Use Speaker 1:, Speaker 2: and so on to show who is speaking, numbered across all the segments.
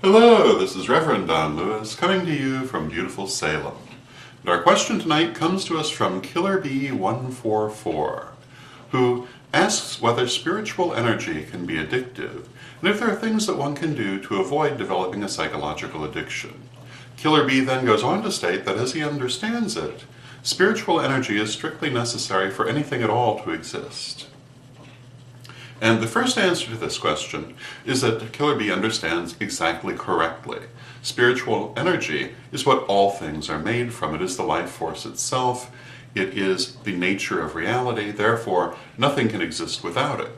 Speaker 1: Hello, this is Reverend Don Lewis coming to you from beautiful Salem. And our question tonight comes to us from Killer Bee 144, who asks whether spiritual energy can be addictive, and if there are things that one can do to avoid developing a psychological addiction. Killer Bee then goes on to state that as he understands it, spiritual energy is strictly necessary for anything at all to exist. And the first answer to this question is that Killer Bee understands exactly correctly. Spiritual energy is what all things are made from. It is the life force itself. It is the nature of reality. Therefore, nothing can exist without it.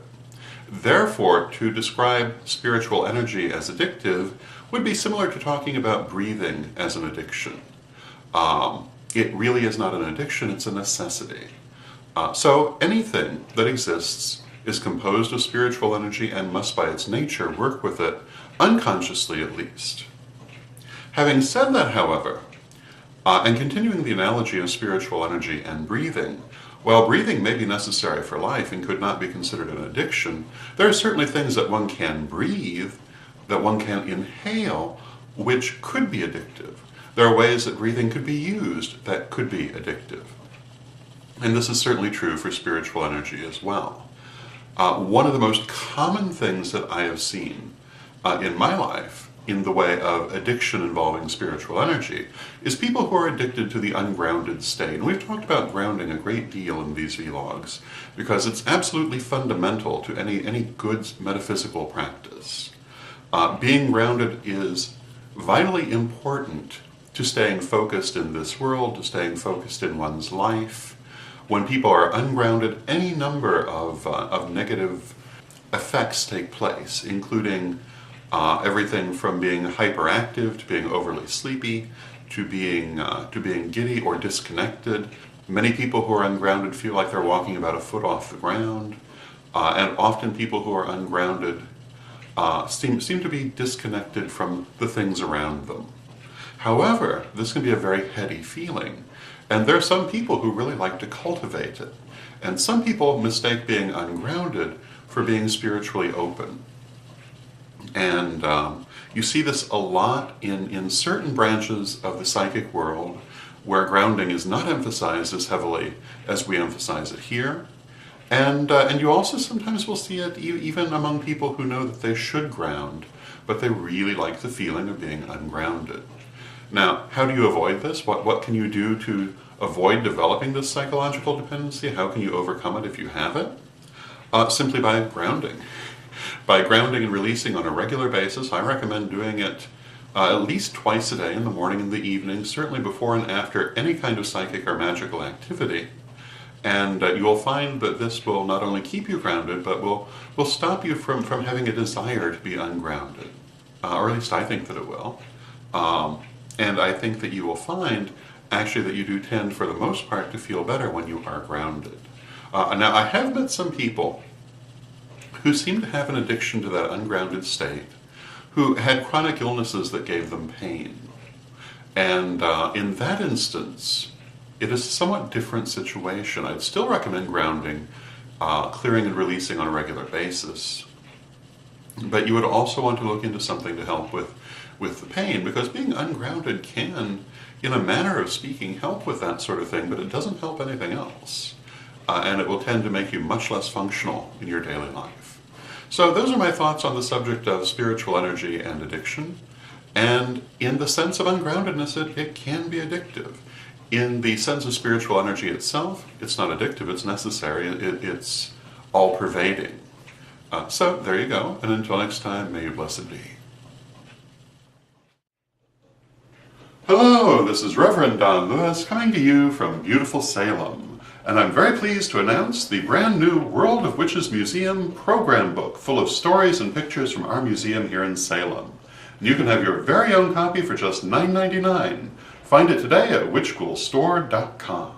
Speaker 1: Therefore, to describe spiritual energy as addictive would be similar to talking about breathing as an addiction. It really is not an addiction, it's a necessity. So anything that exists is composed of spiritual energy and must by its nature work with it, unconsciously at least. Having said that, however, and continuing the analogy of spiritual energy and breathing, while breathing may be necessary for life and could not be considered an addiction, there are certainly things that one can breathe, that one can inhale, which could be addictive. There are ways that breathing could be used that could be addictive. And this is certainly true for spiritual energy as well. One of the most common things that I have seen in my life in the way of addiction involving spiritual energy is people who are addicted to the ungrounded state. And we've talked about grounding a great deal in these vlogs because it's absolutely fundamental to any good metaphysical practice. Being grounded is vitally important to staying focused in this world, to staying focused in one's life. When people are ungrounded, any number of negative effects take place, including everything from being hyperactive to being overly sleepy to being giddy or disconnected. Many people who are ungrounded feel like they're walking about a foot off the ground, and often people who are ungrounded seem to be disconnected from the things around them. However, this can be a very heady feeling. And there are some people who really like to cultivate it. And some people mistake being ungrounded for being spiritually open. And you see this a lot in certain branches of the psychic world where grounding is not emphasized as heavily as we emphasize it here. And you also sometimes will see it even among people who know that they should ground, but they really like the feeling of being ungrounded. Now, how do you avoid this? What can you do to avoid developing this psychological dependency? How can you overcome it if you have it? Simply by grounding. By grounding and releasing on a regular basis. I recommend doing it at least twice a day, in the morning and the evening, certainly before and after any kind of psychic or magical activity. And you will find that this will not only keep you grounded, but will stop you from having a desire to be ungrounded. Or at least I think that it will. And I think that you will find, actually, that you do tend, for the most part, to feel better when you are grounded. Now, I have met some people who seem to have an addiction to that ungrounded state, who had chronic illnesses that gave them pain. And in that instance, it is a somewhat different situation. I'd still recommend grounding, clearing and releasing on a regular basis. But you would also want to look into something to help with the pain, because being ungrounded can, in a manner of speaking, help with that sort of thing, but it doesn't help anything else. And it will tend to make you much less functional in your daily life. So those are my thoughts on the subject of spiritual energy and addiction. And in the sense of ungroundedness, it can be addictive. In the sense of spiritual energy itself, it's not addictive, it's necessary, it's all-pervading. So there you go, and until next time, may you blessed be. Hello, this is Reverend Don Lewis coming to you from beautiful Salem, and I'm very pleased to announce the brand new World of Witches Museum program book full of stories and pictures from our museum here in Salem. And you can have your very own copy for just $9.99. Find it today at witchghoulstore.com.